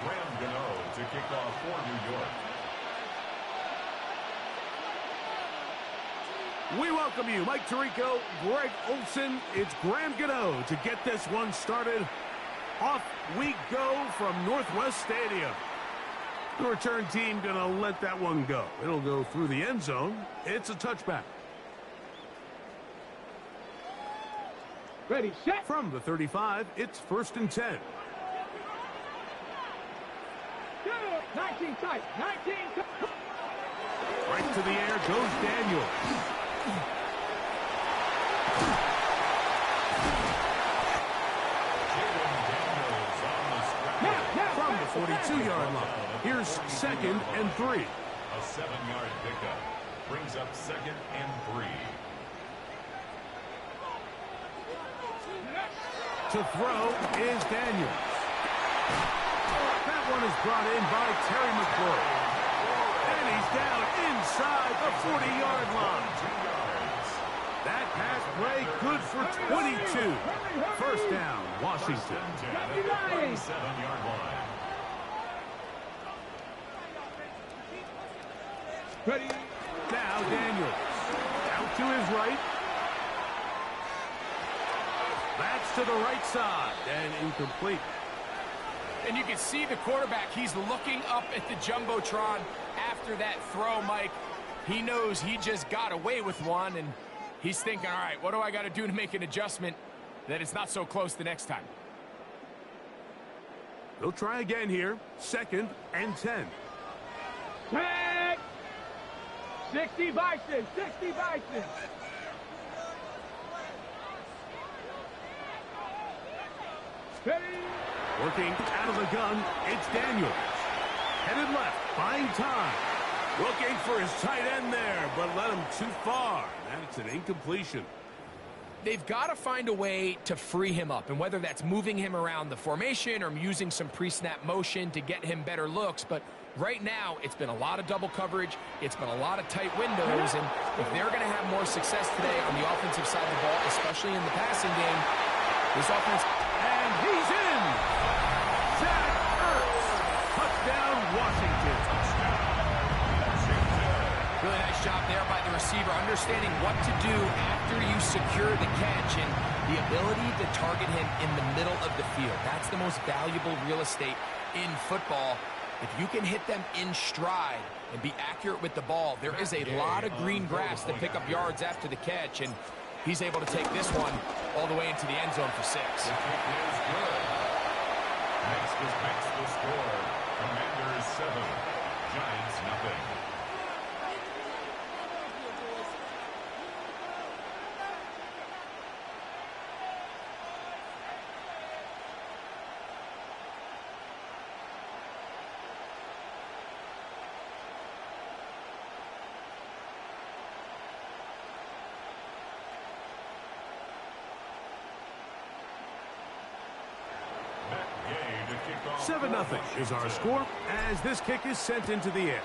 Graham Gano to kick off for New York. We welcome you, Mike Tirico, Greg Olson. It's Graham Gano to get this one started. Off we go from Northwest Stadium. The return team going to let that one go. It'll go through the end zone. It's a touchback. Ready, set. From the 35, it's 1st and 10. 19 tight, 19 tight. Right to the air goes Daniels. From the 42-yard line, here's 2nd and 3. A 7-yard pickup brings up 2nd and 3. To throw is Daniels. That one is brought in by Terry McLaurin. And he's down inside the 40-yard line. That pass play good for 22. 1st down, Washington. 7-yard line. Ready. Now Daniels. Out to his right. That's to the right side and incomplete. And you can see the quarterback. He's looking up at the Jumbotron after that throw, Mike. He knows he just got away with one, and he's thinking, all right, what do I got to do to make an adjustment that it's not so close the next time? They'll try again here. 2nd and 10. Tag. 60 Bison, 60 Bison. Ready. Working out of the gun, it's Daniels. Headed left, buying time. Looking for his tight end there, but led him too far. That's an incompletion. They've got to find a way to free him up, and whether that's moving him around the formation or using some pre-snap motion to get him better looks, but right now it's been a lot of double coverage, it's been a lot of tight windows, and if they're going to have more success today on the offensive side of the ball, especially in the passing game, this offense... And he's in! Zach Ertz! Touchdown, Washington. Really nice job there by the receiver, understanding what to do after you secure the catch and the ability to target him in the middle of the field. That's the most valuable real estate in football. If you can hit them in stride and be accurate with the ball, there is a lot of green grass to pick up yards after the catch, and he's able to take this one all the way into the end zone for 6. The kick is good. Next is the score. Commanders 7, Giants nothing. Matt Gay to kick off. 7-0 is our score as this kick is sent into the air.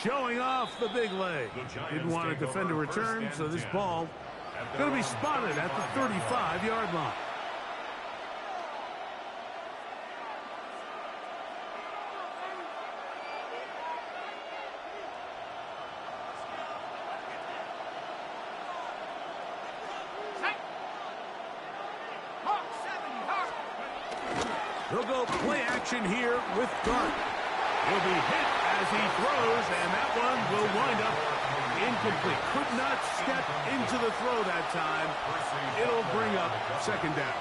Showing off the big leg. Didn't want to defend a return, so this ball going to be spotted at the 35-yard line. They'll go play action here with Dart. He'll be hit as he throws, and that one will wind up incomplete. Could not step into the throw that time. It'll bring up 2nd down.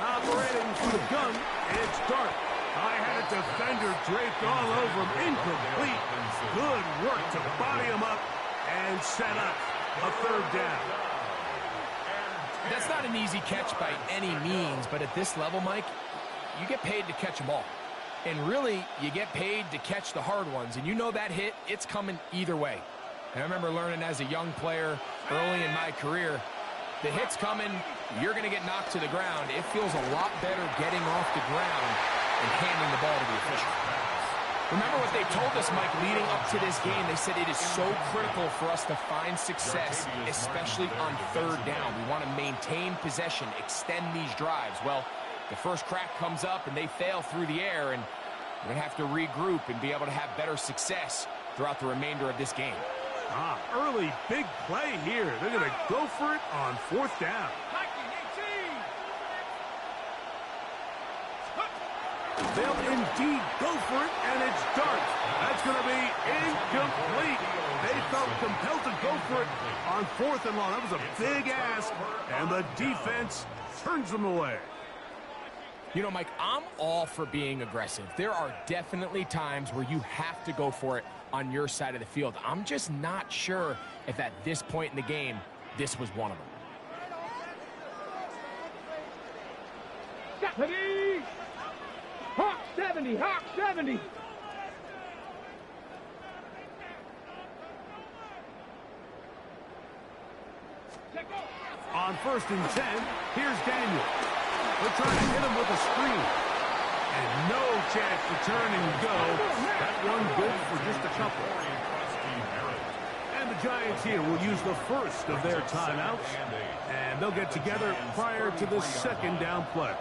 Operating from the gun, it's Dart. I had a defender draped all over him. Incomplete. Good work to body him up and set up a 3rd down. That's not an easy catch by any means, but at this level, Mike, you get paid to catch them all. And really, you get paid to catch the hard ones. And you know that hit, it's coming either way. And I remember learning as a young player early in my career, the hit's coming, you're going to get knocked to the ground. It feels a lot better getting off the ground and handing the ball to the official. Remember what they told us, Mike, leading up to this game. They said it is so critical for us to find success, especially on third down. We want to maintain possession, extend these drives. Well, the first crack comes up and they fail through the air, and we're going to have to regroup and be able to have better success throughout the remainder of this game. Early big play here. They're going to go for it on fourth down. They'll indeed go for it, and it's Dart. That's going to be incomplete. They felt compelled to go for it on fourth and long. That was a big ask, and the defense turns them away. You know, Mike, I'm all for being aggressive. There are definitely times where you have to go for it on your side of the field. I'm just not sure if at this point in the game, this was one of them. Ready? Hawk 70, Hawk 70. On 1st and 10, here's Daniel. They're trying to hit him with a screen. And no chance to turn and go. That one good for just a couple. And the Giants here will use the first of their timeouts. And they'll get together prior to the second down play.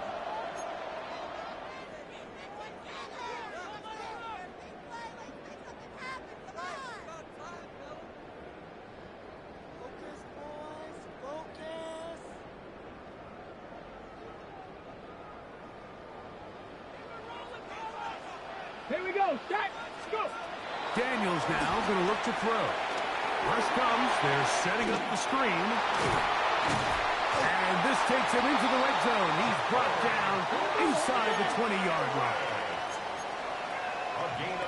Here we go. Start. Go. Daniels now going to look to throw. Rush comes. They're setting up the screen. And this takes him into the red zone. He's brought down inside the 20-yard line.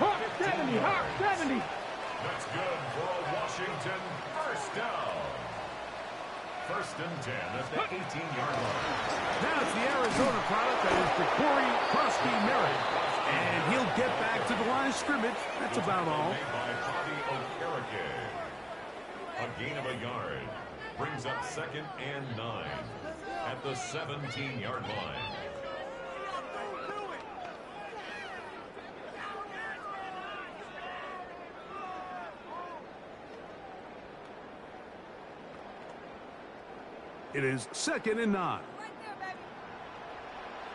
Hawk 70, Hawk 70. That's good for a Washington first down. 1st and 10 at the 18-yard line. Now it's the Arizona product that is Corey Krusty Merritt. And he'll get back to the line of scrimmage. That's about all. A gain of a yard brings up 2nd and 9 at the 17-yard line. It is 2nd and 9.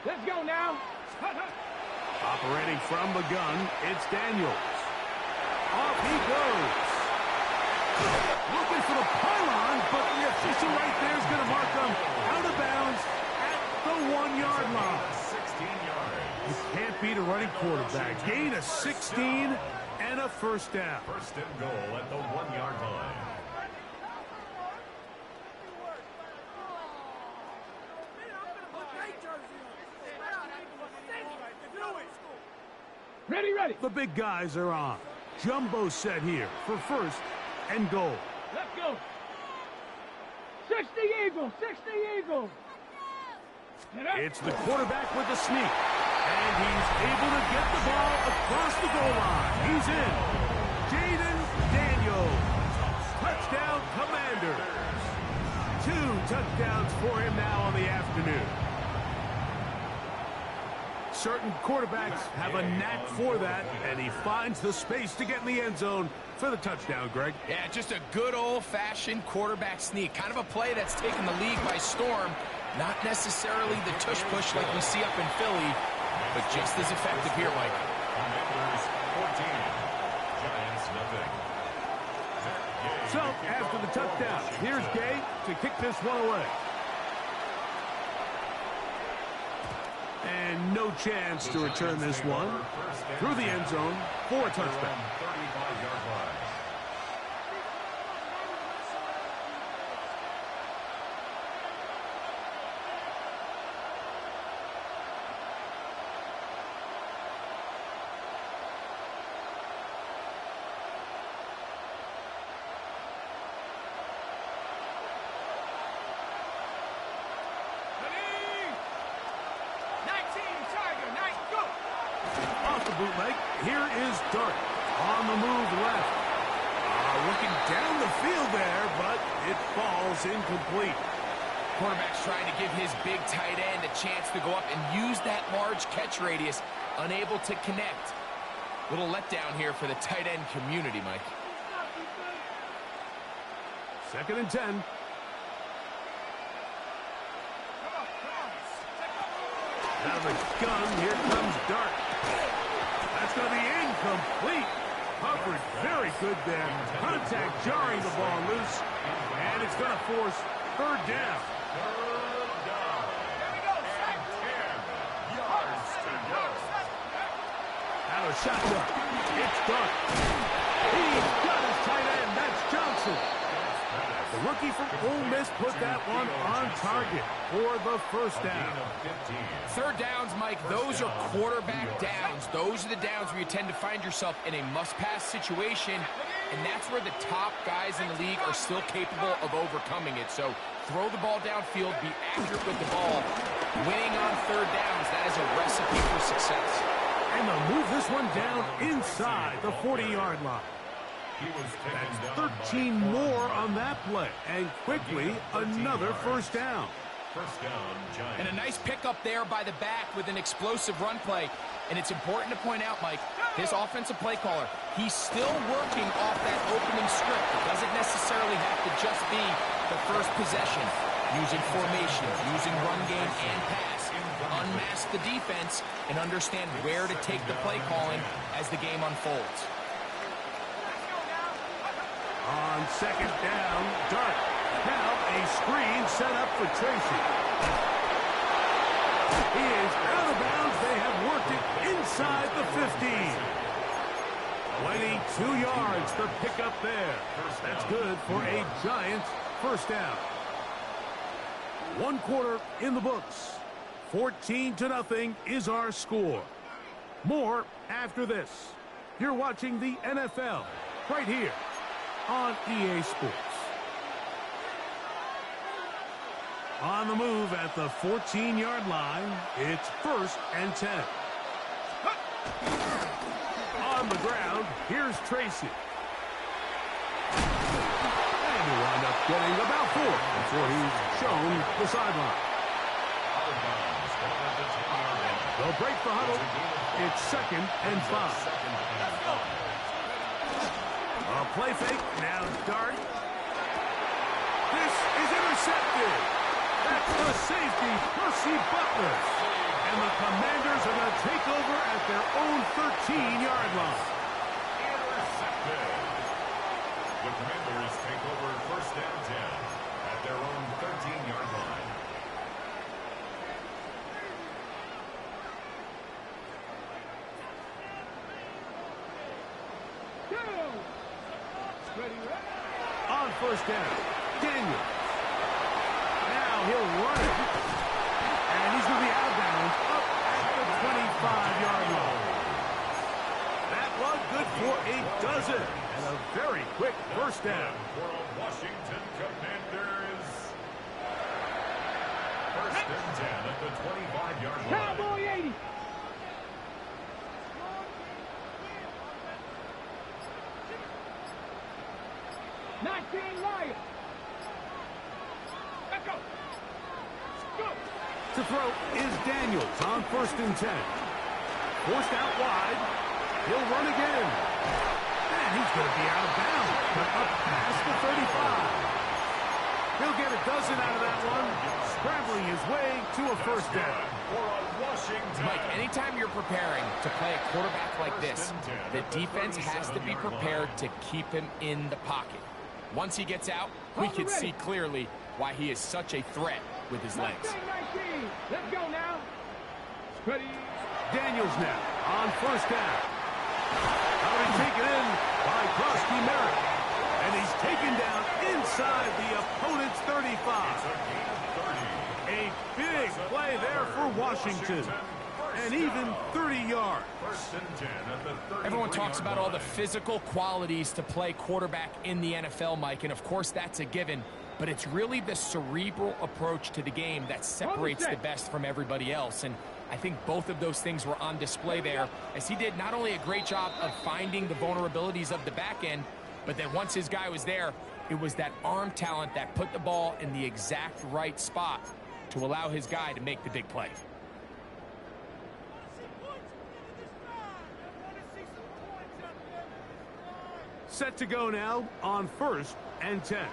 Let's go now. Operating from the gun, it's Daniels. Off he goes. Looking for the pylon, but the official right there is going to mark them out of bounds at the 1-yard line. 16 yards. You can't beat a running quarterback. Gain of 16 and a first down. 1st and goal at the 1-yard line. Ready, ready. The big guys are on. Jumbo set here for 1st and goal. Let's go. 60 Eagles, 60 Eagles. It's the quarterback with the sneak. And he's able to get the ball across the goal line. He's in. Jaden Daniels. Touchdown, Commanders. 2 touchdowns for him now on the afternoon. Certain quarterbacks have a knack for that, and he finds the space to get in the end zone for the touchdown, Greg. Yeah, just a good old-fashioned quarterback sneak. Kind of a play that's taken the league by storm. Not necessarily the tush-push like we see up in Philly, but just as effective here, Mike. Commanders 14, Giants nothing. So, after the touchdown, here's Gay to kick this one away. And no chance to return this one through the end zone for a touchdown. 35-yard line. Bootleg. Here is Dart on the move left. Looking down the field there, but it falls incomplete. Quarterback's trying to give his big tight end a chance to go up and use that large catch radius, unable to connect. Little letdown here for the tight end community, Mike. 2nd and 10. Out of the gun, here comes Dart. That's going to be incomplete. Covered very good there. Contact jarring the ball loose. And it's going to force 3rd down. Out of shotgun. It's Dart. He's got his tight end. That's Johnson. The rookie from Ole Miss put that one on target for the 1st down. 3rd downs, Mike, those are quarterback downs. Those are the downs where you tend to find yourself in a must-pass situation, and that's where the top guys in the league are still capable of overcoming it. So throw the ball downfield, be accurate with the ball. Winning on 3rd downs, that is a recipe for success. And they'll move this one down inside the 40-yard line. That's 13 more on that play. And quickly, another 1st down. And a nice pickup there by the back with an explosive run play. And it's important to point out, Mike, this offensive play caller, he's still working off that opening script. It doesn't necessarily have to just be the first possession. Using formation, using run game and pass. Unmask the defense and understand where to take the play calling as the game unfolds. On 2nd down, Dart. Now a screen set up for Tracy. He is out of bounds. They have worked it inside the 15. 22 yards, the pickup there. That's good for a Giants 1st down. 1 quarter in the books. 14-0 is our score. More after this. You're watching the NFL right here on EA Sports. On the move at the 14-yard line, it's 1st and 10. On the ground, here's Tracy. And he'll wind up getting about 4 before he's shown the sideline. They'll break the huddle. It's 2nd and 5. A play fake, now Dart. This is intercepted. That's the safety, Percy Butler. And the Commanders are going to take over at their own 13-yard line. Intercepted. The Commanders take over 1st and 10 at their own 13-yard line. On 1st down, Daniels. Now he'll run it. And he's going to be out of bounds up at the 25-yard line. That one good for a dozen. And a very quick 1st down. For Washington Commanders. 1st and 10 at the 25-yard line. Cowboy 80. Lions. Let's go. Go. To throw is Daniels on 1st and 10. Forced out wide. He'll run again. And he's going to be out of bounds. But up past the 35. He'll get a dozen out of that one. Scrambling his way to a 1st down. Mike, anytime you're preparing to play a quarterback like this, the defense has to be prepared to keep him in the pocket. Once he gets out, we can see clearly why he is such a threat with his legs. 19. Let's go now. Ready. Daniels now on 1st down. How to take it in by Krosky Merritt. And he's taken down inside the opponent's 35. A big play there for Washington. And even 30 yards. Everyone talks about all the physical qualities to play quarterback in the NFL, Mike, and of course that's a given. But it's really the cerebral approach to the game that separates the best from everybody else. And I think both of those things were on display there, as he did not only a great job of finding the vulnerabilities of the back end, but then once his guy was there, it was that arm talent that put the ball in the exact right spot to allow his guy to make the big play. Set to go now on 1st and 10.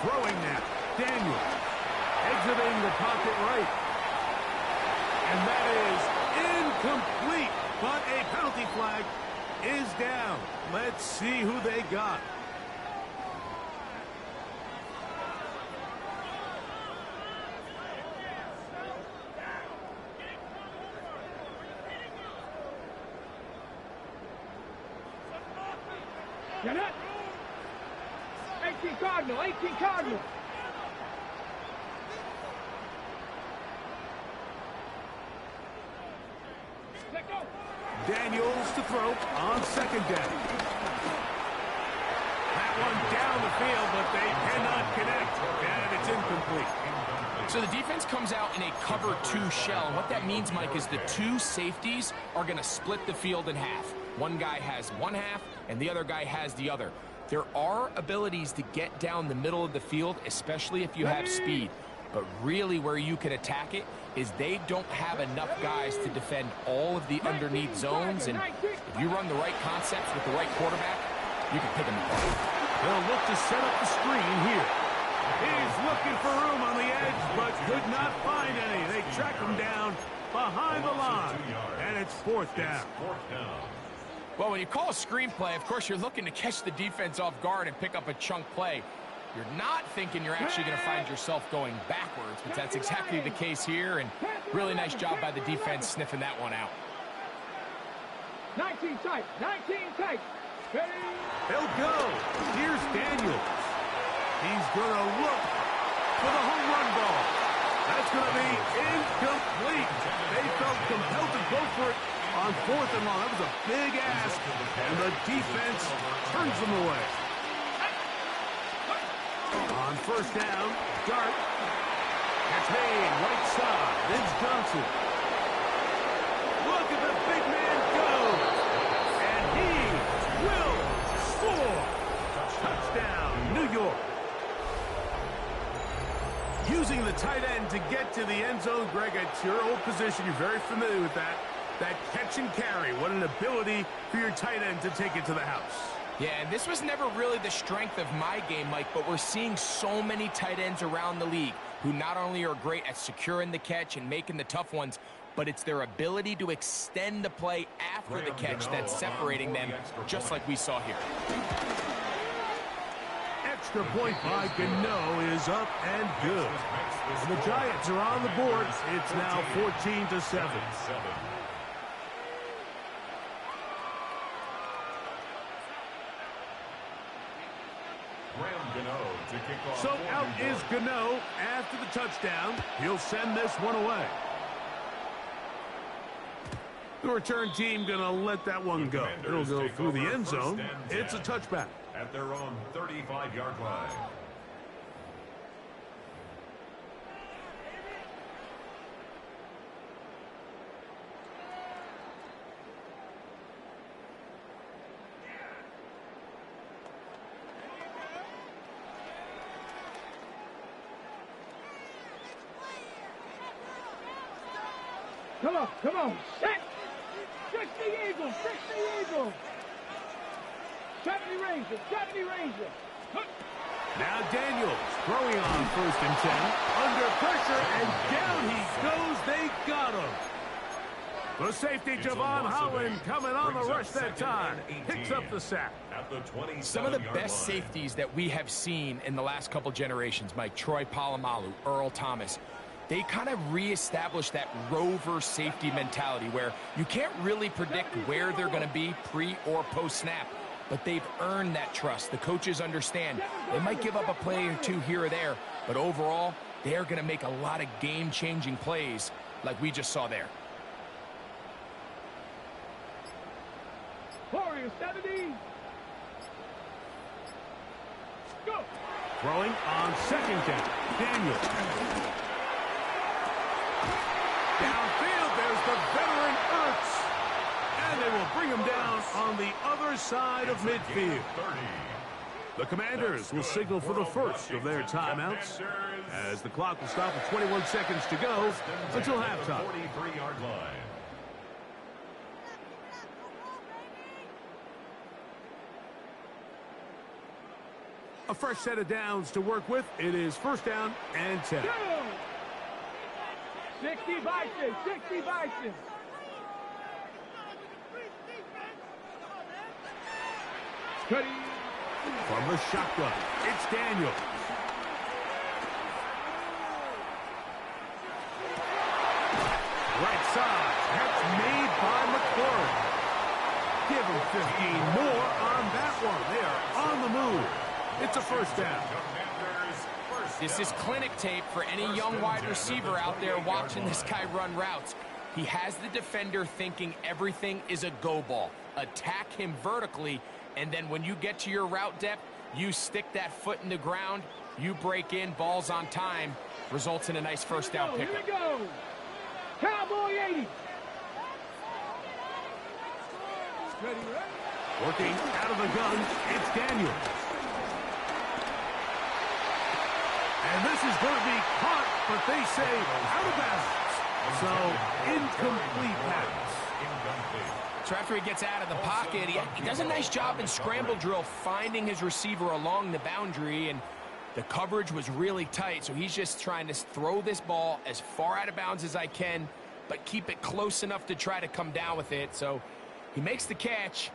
Throwing now. Daniel exiting the pocket right. And that is incomplete. But a penalty flag is down. Let's see who they got. Get it. 18 Cardinal, 18 Cardinal. Let go. Daniels to throw on 2nd down. That one down the field, but they cannot connect, and it's incomplete. So the defense comes out in a cover 2 shell. What that means, Mike, is the 2 safeties are going to split the field in half. One guy has one half, and the other guy has the other. There are abilities to get down the middle of the field, especially if you have speed. But really where you can attack it is they don't have enough guys to defend all of the underneath zones. And if you run the right concepts with the right quarterback, you can pick them apart. They'll look to set up the screen here. He's looking for room on the edge, but could not find any. They track him down behind the line, and it's 4th down. Well, when you call a screenplay, of course, you're looking to catch the defense off guard and pick up a chunk play. You're not thinking you're actually going to find yourself going backwards, but that's exactly the case here, and really nice job by the defense sniffing that one out. 19 tight, 19 tight. They'll go. Here's Daniels. He's going to look for the home run ball. That's going to be incomplete. They felt compelled to go for it on 4th and long. That was a big ask, and the defense turns them away. On 1st down, Dart. That's made right side. Vince Johnson. Look at the big man go. And he will score. Touchdown, New York. Using the tight end to get to the end zone, Greg, it's your old position. You're very familiar with that. That catch and carry. What an ability for your tight end to take it to the house. Yeah, and this was never really the strength of my game, Mike, but we're seeing so many tight ends around the league who not only are great at securing the catch and making the tough ones, but it's their ability to extend the play after the catch that's separating them, just like we saw here. Extra point by Gano is up and good. And the Giants are on the board. It's now 14-7. So out is Gano after the touchdown. He'll send this one away. The return team going to let that one go. It'll go through the end zone. It's a touchback. At their own 35-yard line. Come on, set! 60 Eagles, 60 Eagles! 70 Rangers, 70 Rangers! Now Daniels throwing on 1st and 10. Under pressure, and down he goes. They got him. The safety, Javon Holland, coming on the rush that time. Picks up the sack. Some of the best safeties that we have seen in the last couple generations, Mike, Troy Polamalu, Earl Thomas, they kind of reestablished that rover safety mentality where you can't really predict where they're going to be pre or post snap, but they've earned that trust. The coaches understand they might give up a play or two here or there, but overall, they're going to make a lot of game-changing plays like we just saw there. Warriors 70. Go. Throwing on 2nd down. Daniel. Downfield, there's the veteran Ertz. And they will bring him down on the other side of midfield. The Commanders will signal for the first of their timeouts as the clock will stop with 21 seconds to go until halftime. 43-yard line. A fresh set of downs to work with. It is first down and 10. 60 Bison, 60 Bison. Cuddy. From the shotgun, it's Daniels. Right side, catch made by McClure. Give him 15 more on that one. They are on the move. It's a first down. This is clinic tape for any young wide receiver out there watching this guy run routes. He has the defender thinking everything is a go ball. Attack him vertically, and then when you get to your route depth, you stick that foot in the ground, you break in, balls on time, results in a nice first down pickup. Here we go. Cowboy 80. Working out of the gun, it's Daniels. And this is going to be caught, but they say out of bounds. So, incomplete pass. So after he gets out of the pocket, he does a nice job in scramble drill finding his receiver along the boundary, and the coverage was really tight, so he's just trying to throw this ball as far out of bounds as I can, but keep it close enough to try to come down with it. So he makes the catch,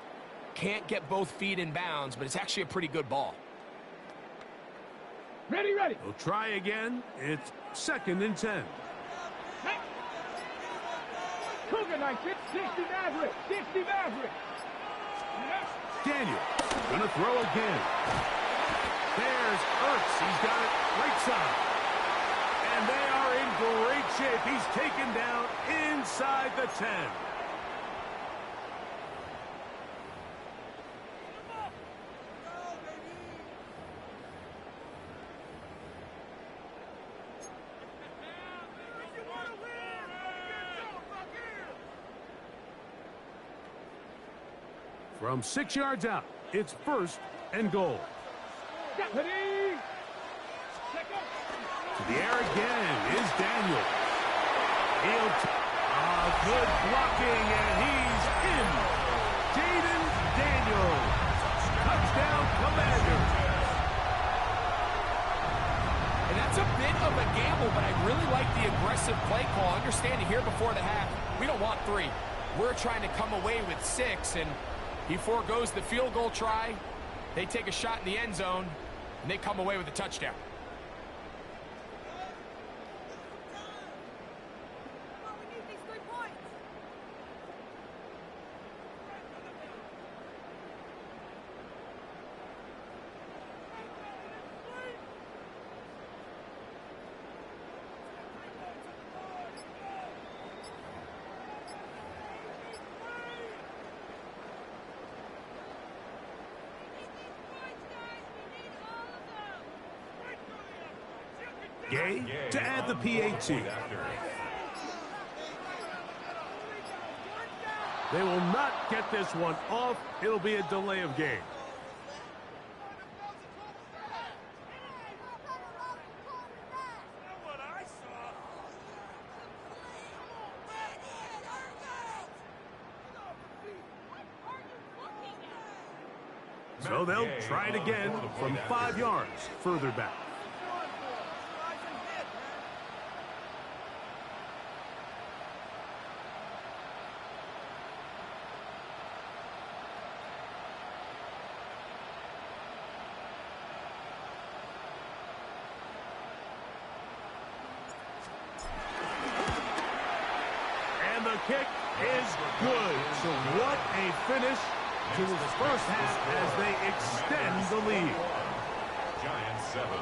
can't get both feet in bounds, but it's actually a pretty good ball. Ready, ready. We'll try again. It's second and 10. Cougar Knight, 60 Maverick, 60 Maverick. Daniel, gonna throw again. There's Ertz, he's got it right side. And they are in great shape. He's taken down inside the 10. From 6 yards out, it's first and goal. To the air again is Daniel. Good blocking, and he's in. Jaden Daniels. Touchdown, Commanders. And that's a bit of a gamble, but I really like the aggressive play call. Understanding here before the half, we don't want 3. We're trying to come away with 6, and he forgoes the field goal try. They take a shot in the end zone, and they come away with a touchdown. Gay to add the PAT. They will not get this one off. It'll be a delay of game. So they'll try it again from 5 yards further back. And the kick is good. So what a finish to the first half as they extend the lead. Giants 7.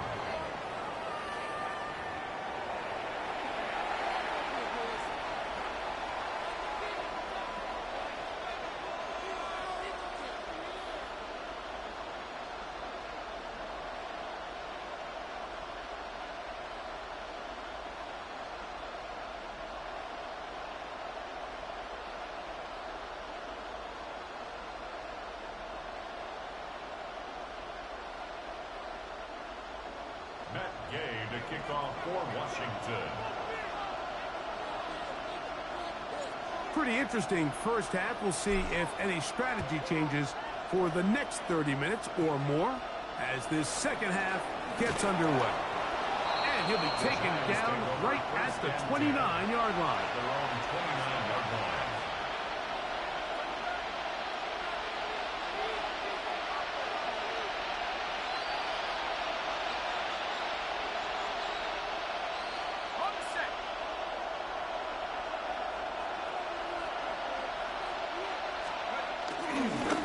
To kick off for Washington. Pretty interesting first half. We'll see if any strategy changes for the next 30 minutes or more. as this second half gets underway. And he'll be taken down right at the 29-yard line. Their own 29-yard line.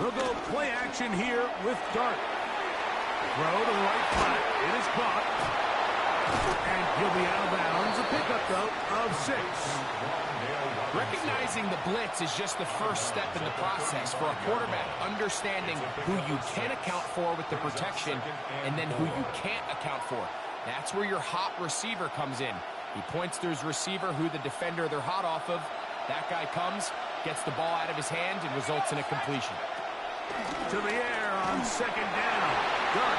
They'll go play action here with Dart. Throw to the right flat. It is caught. And he'll be out of bounds. A pickup, though, of 6. Recognizing the blitz is just the first step in the process for a quarterback, understanding who you can account for with the protection and then who you can't account for. That's where your hot receiver comes in. He points to his receiver, who the defender they're hot off of. That guy comes, gets the ball out of his hand, and results in a completion. To the air on second down. Dart.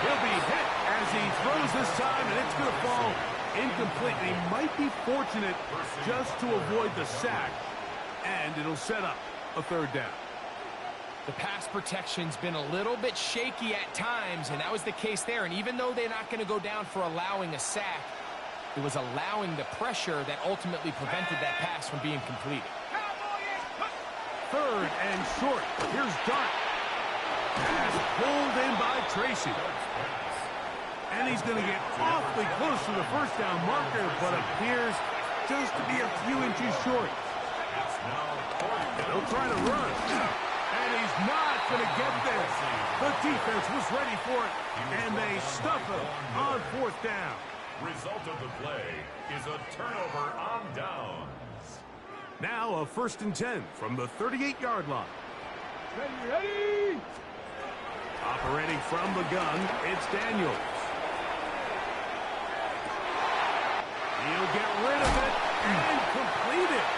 He'll be hit as he throws this time, and it's going to fall incomplete. He might be fortunate just to avoid the sack, and it'll set up a third down. The pass protection's been a little bit shaky at times, and that was the case there. And even though they're not going to go down for allowing a sack, it was allowing the pressure that ultimately prevented that pass from being completed. Third and short. Here's Dart. Pass pulled in by Tracy. And he's going to get awfully close to the first down marker, but appears just to be a few inches short. They'll try to run. And he's not going to get there. The defense was ready for it, and they stuff him on fourth down. Result of the play is a turnover on downs. Now a 1st and 10 from the 38-yard line. Ready! Operating from the gun, it's Daniels. He'll get rid of it and complete it.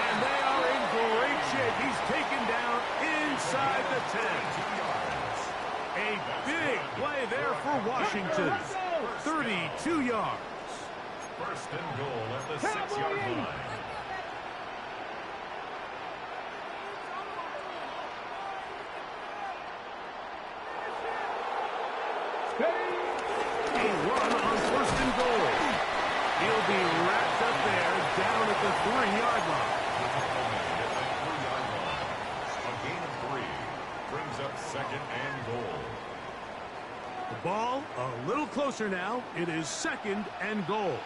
And they are in great shape. He's taken down inside the 10. A big play there for Washington. 32 yards. First and goal at the 6-yard line. A run on 1st and goal. He'll be wrapped up there down at the 3-yard line. A gain of 3 brings up 2nd and goal. The ball a little closer now. It is 2nd and goal.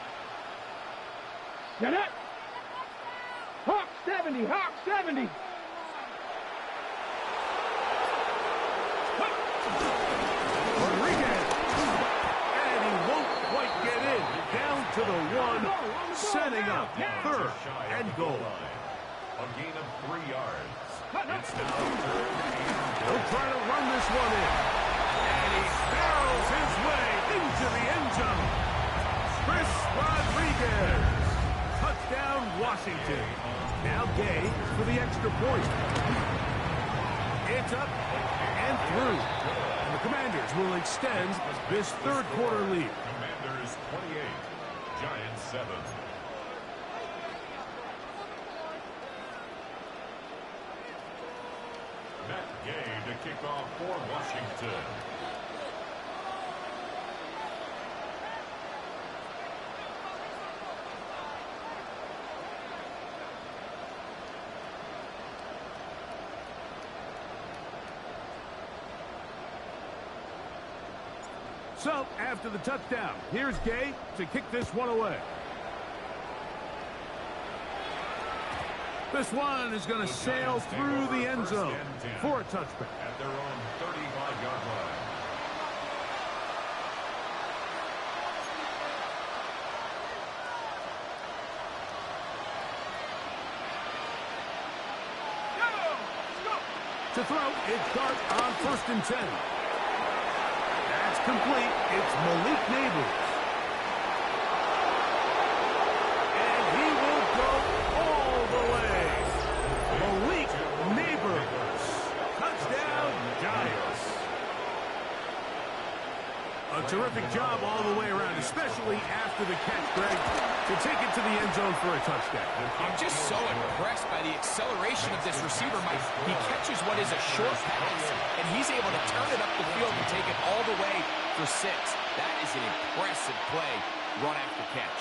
Get it! Hawk 70! Hawk 70! Rodriguez. And he won't quite get in. Down to the 1, setting up 3rd and goal. A gain of 3 yards. It's now 3rd and goal. He'll try to run this one in. And he barrels his way into the end zone. Chris Rodriguez. Touchdown, Washington. Now Gay for the extra point. It's up and through. And the Commanders will extend this 3rd quarter lead. Commanders 28, Giants 7. Matt Gay to kick off for Washington. So, after the touchdown, here's Gay to kick this one away. This one is going to sail through the end zone for a touchback. At their own 35-yard line. To throw, it's Dart on 1st and 10. That's complete. It's Malik Neighbors. And he will go all the way. Malik Neighbors. Touchdown, Giants. A terrific job all the way around, especially after the catch, Greg, to take it to the end zone for a touchdown. I'm just so impressed by the acceleration of this receiver, Mike. He catches what is a short pass, and he's able to turn it up the field and take it all the way for 6. That is an impressive play, run after catch.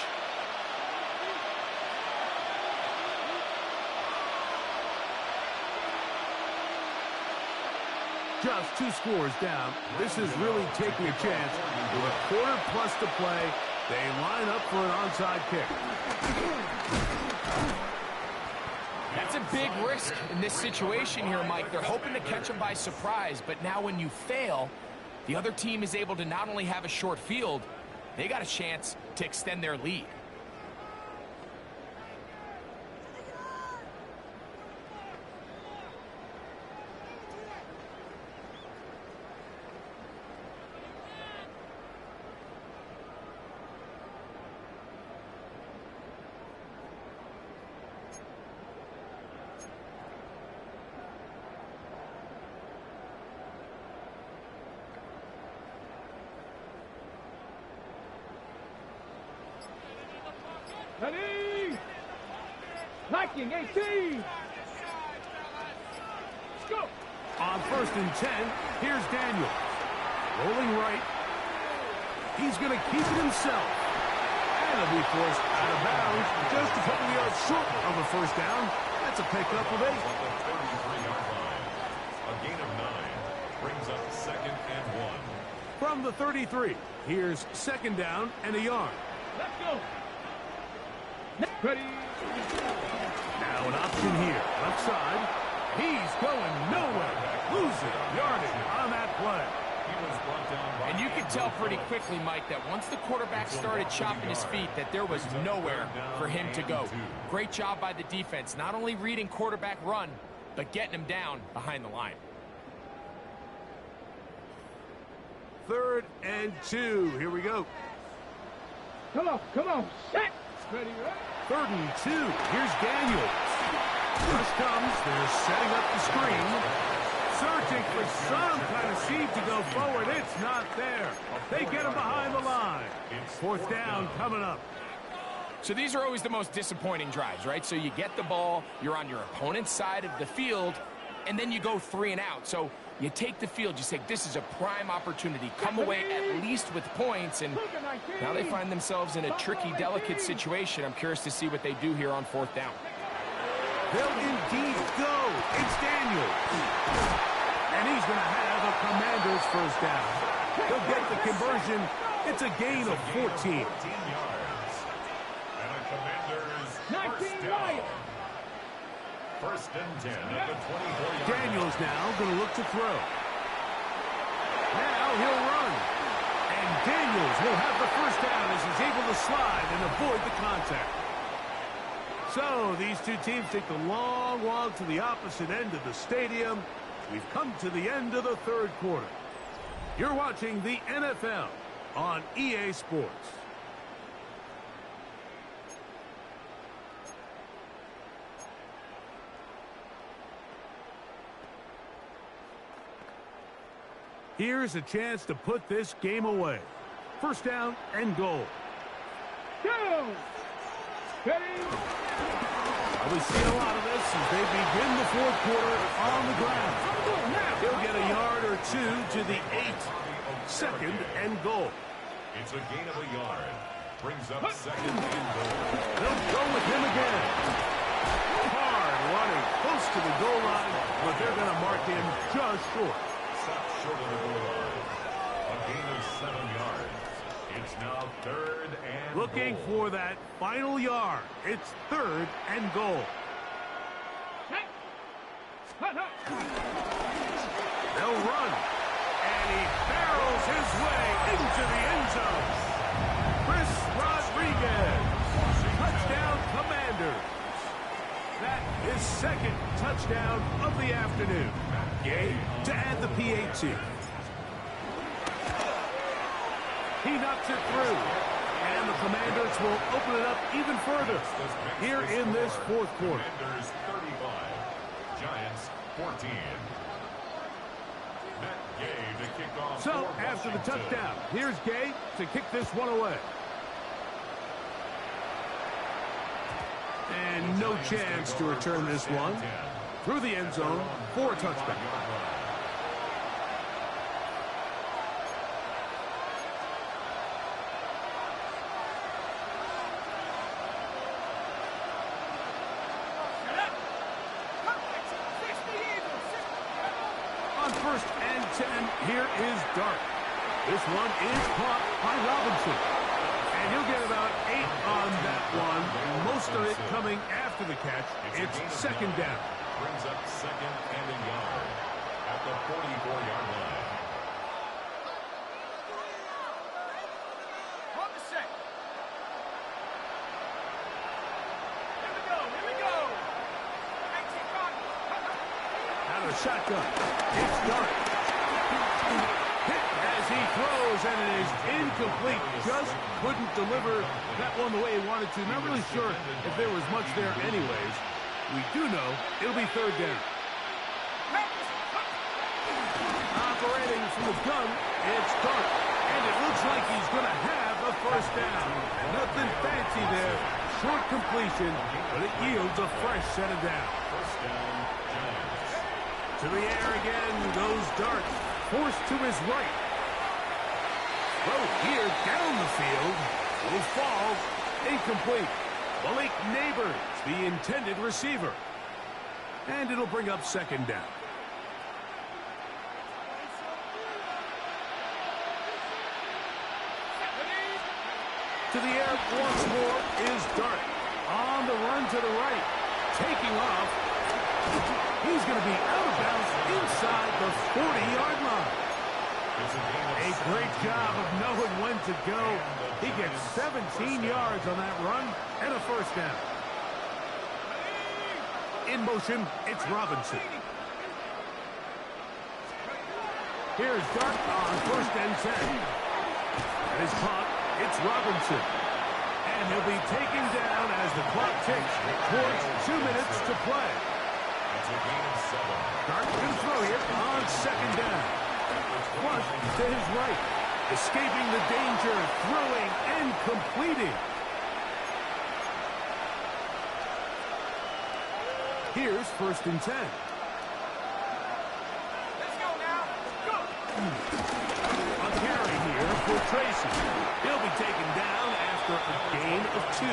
Just 2 scores down. This is really taking a chance. With a quarter plus to play, they line up for an onside kick. That's a big risk in this situation here, Mike. They're hoping to catch him by surprise, but now when you fail, the other team is able to not only have a short field, they got a chance to extend their lead. Ready! Liking 18! Let's go! On 1st and 10, here's Daniel. Rolling right. He's going to keep it himself. And he'll be forced out of bounds just a couple of yards short of a first down. That's a pickup of 8. At the 33-yard line. A gain of 9 brings up 2nd and 1. From the 33, here's 2nd down and a yard. Let's go! Ready! Now an option here, left side. He's going nowhere. Losing yardage on that play. He was brought down by And you could tell pretty quickly, Mike, that once the quarterback started chopping his feet, that there was nowhere for him to go. Great job by the defense, not only reading quarterback run, but getting him down behind the line. 3rd and 2. Here we go. Come on, set! Ready, right? 3rd and 2. Here's Daniels. Rush comes. They're setting up the screen. Searching for some kind of seed to go forward. It's not there. They get him behind the line. 4th down coming up. So these are always the most disappointing drives, right? So you get the ball, you're on your opponent's side of the field, and then you go 3 and out. So you take the field, you say, this is a prime opportunity. Come away at least with points, and now they find themselves in a tricky, delicate situation. I'm curious to see what they do here on 4th down. They'll indeed go. It's Daniels. And he's going to have a Commander's first down. He'll get the conversion. It's a gain of 14. 14 yards. And a Commander's 19 first down. right. 1st and 10 at the 24-yard Daniels now going to look to throw. Now he'll run. And Daniels will have the first down as he's able to slide and avoid the contact. So these two teams take the long walk to the opposite end of the stadium. We've come to the end of the 3rd quarter. You're watching the NFL on EA Sports. Here's a chance to put this game away. 1st down and goal. Go! Ready? We see a lot of this as they begin the 4th quarter on the ground. He'll get a yard or 2 to the 8. 2nd and goal. It's a gain of a yard. Brings up 2nd and goal. They'll go with him again. Hard running close to the goal line, but they're going to mark him just short. Stopped short of the goal line. A gain of 7 yards. It's now 3rd and Looking goal. for that final yard. It's 3rd and goal. Set! Hut, hut. They'll run. And he barrels his way into the end zone. Chris Rodriguez. Touchdown Commanders. That is 2nd touchdown of the afternoon. Game to add the PAT. He knocks it through. And the Commanders will open it up even further here in this 4th quarter. Commanders 35. Giants 14. Matt Gay to kick off So, for after the Washington. touchdown, here's Gay to kick this one away. And no chance to return this one. Through the end zone for a touchdown. On 1st and 10, here is Dart. This one is caught by Robinson. And he'll get about 8 on that one. Most of it coming after the catch. It's 2nd down. Brings up 2nd and a yard at the 44-yard line. On the set. Here we go. 19 Cardinals. Out of the shotgun. It's Dart. Hit as he throws, and it is incomplete. Just couldn't deliver that one the way he wanted to. Not really sure if there was much there anyways. We do know it'll be 3rd down. Operating from the gun, it's Dart. And it looks like he's going to have a 1st down. Nothing fancy there. Short completion, but it yields a fresh set of downs. 1st down, Giants. To the air again goes Dart. Forced to his right. Throw here down the field. Will fall. Incomplete. Malik Neighbors, the intended receiver. And it'll bring up 2nd down. To the air once more is Dart. On the run to the right. Taking off. He's going to be out of bounds inside the 40-yard line. A great job of knowing when to go. He gets 17 yards on that run and a 1st down. In motion, it's Robinson. Here's Dart on 1st and 10. That is caught. It's Robinson. And he'll be taken down as the clock ticks towards 2 minutes to play. It's a gain of 7. Dart can throw here on 2nd down. Flush to his right. Escaping the danger, throwing and completing. Here's 1st and 10. Let's go now. Go. A carry here for Tracy. He'll be taken down after a gain of 2.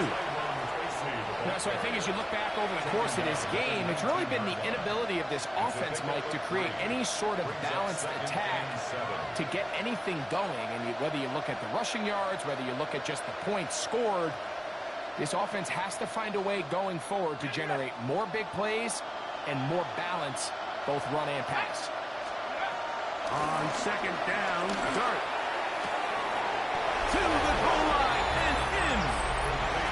Yeah, so I think as you look back over the course of this game, it's really been the inability of this offense, Mike, to create any sort of balanced attack to get anything going. And whether you look at the rushing yards, whether you look at just the points scored, this offense has to find a way going forward to generate more big plays and more balance, both run and pass. On 2nd down, Dart. To the goal line and in.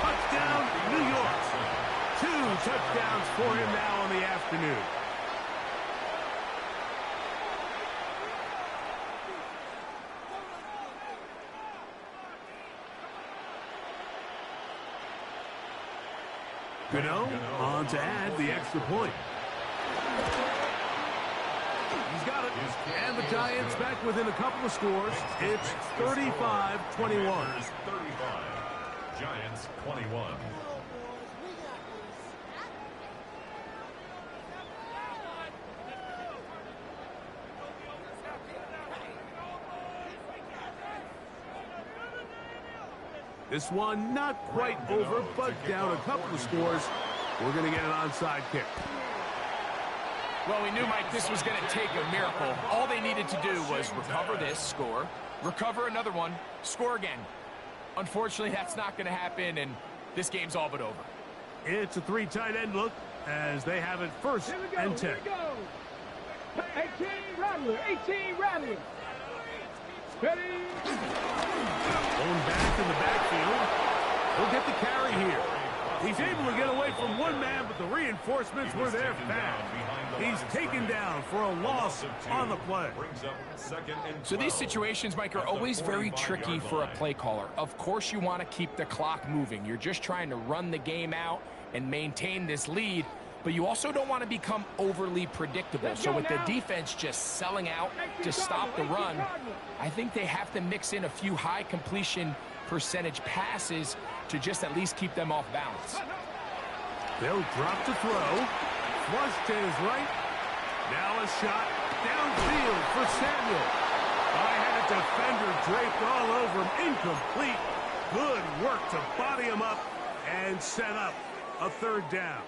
Touchdown, New York. 2 touchdowns for him now on the afternoon. Gano on to add the extra point. He's got it. And the Giants back within a couple of scores. It's 35-21. 35. Giants 21. This one not quite over, but down a couple of scores. We're going to get an onside kick. Well, we knew, Mike, this was going to take a miracle. All they needed to do was recover this, score, recover another one, score again. Unfortunately, that's not going to happen, and this game's all but over. It's a 3 tight end look as they have it 1st and 10. Here we go. 18 Rattler. 18 Rattler. Ready. Going back in the backfield. He'll get the carry here. He's able to get away from one man, but the reinforcements were there fast. He's taken down for a loss on the play. So these situations, Mike, are always very tricky for a play caller. Of course you want to keep the clock moving. You're just trying to run the game out and maintain this lead. but you also don't want to become overly predictable. So with the defense just selling out to stop the run, I think they have to mix in a few high completion percentage passes to just at least keep them off balance. They'll drop to throw. Flush to his right. Now a shot downfield for Samuel. I had a defender draped all over him. Incomplete. Good work to body him up and set up a third down.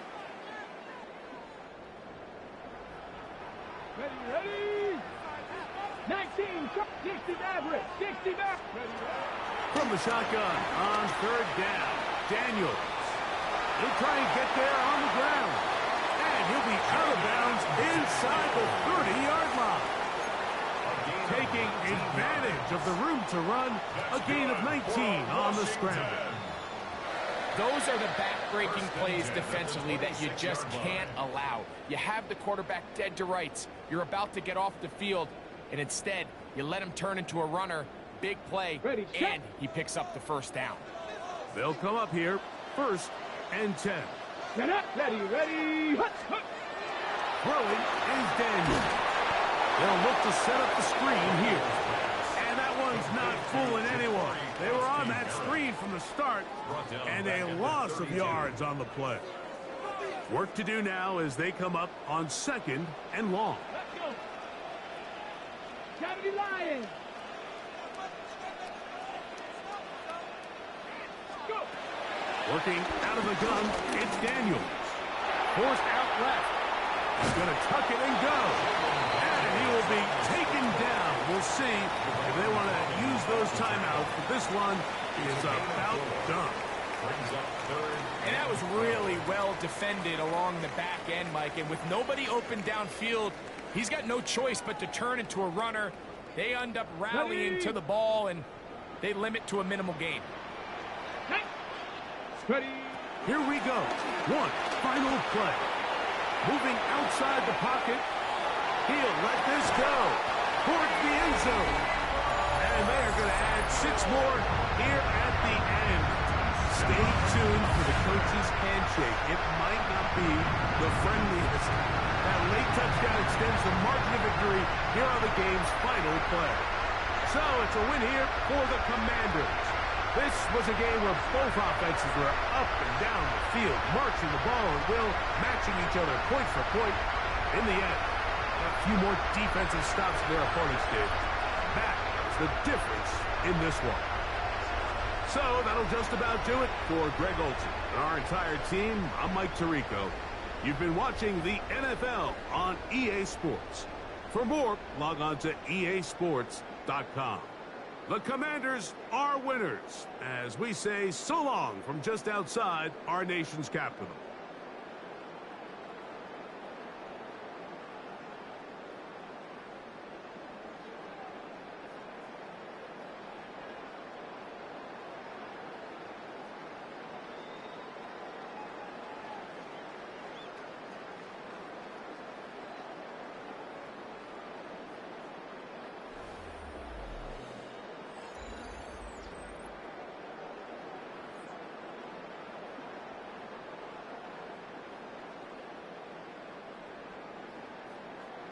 Ready. 19, 60 average, 60 back. From the shotgun on third down, Daniels. He'll try and get there on the ground. And he'll be out of bounds inside the 30-yard line. Taking advantage of the room to run, a gain of 19 on the scramble. Those are the back-breaking plays defensively that you just can't allow. You have the quarterback dead to rights. You're about to get off the field, and instead, you let him turn into a runner. Big play, and he picks up the first down. They'll come up here, 1st and 10. Set up, ready. Throwing is Daniel. They'll look to set up the screen here. And that one's not fooling anyone. They were on that screen from the start, and a loss of yards on the play. Work to do now as they come up on 2nd and long. Let's go. Gotta be lying. Go. Working out of the gun, it's Daniels. Forced out left. He's going to tuck it and go. And he will be taken down. We'll see if they want to use those timeouts, but this one is about done. And that was really well defended along the back end, Mike. And with nobody open downfield, he's got no choice but to turn into a runner. They end up rallying to the ball, and they limit to a minimal gain. Ready. Here we go. One final play. Moving outside the pocket. He'll let this go towards the end zone. And they are going to add 6 more here at the end. Stay tuned for the coach's handshake. It might not be the friendliest. That late touchdown extends the margin of victory here on the game's final play. So it's a win here for the Commanders. This was a game where both offenses were up and down the field, marching the ball at will, matching each other point for point. In the end, a few more defensive stops than their opponents did. That is the difference in this one. So that'll just about do it for Greg Olsen and our entire team. I'm Mike Tirico. You've been watching the NFL on EA Sports. For more, log on to easports.com. The Commanders are winners, as we say so long from just outside our nation's capital.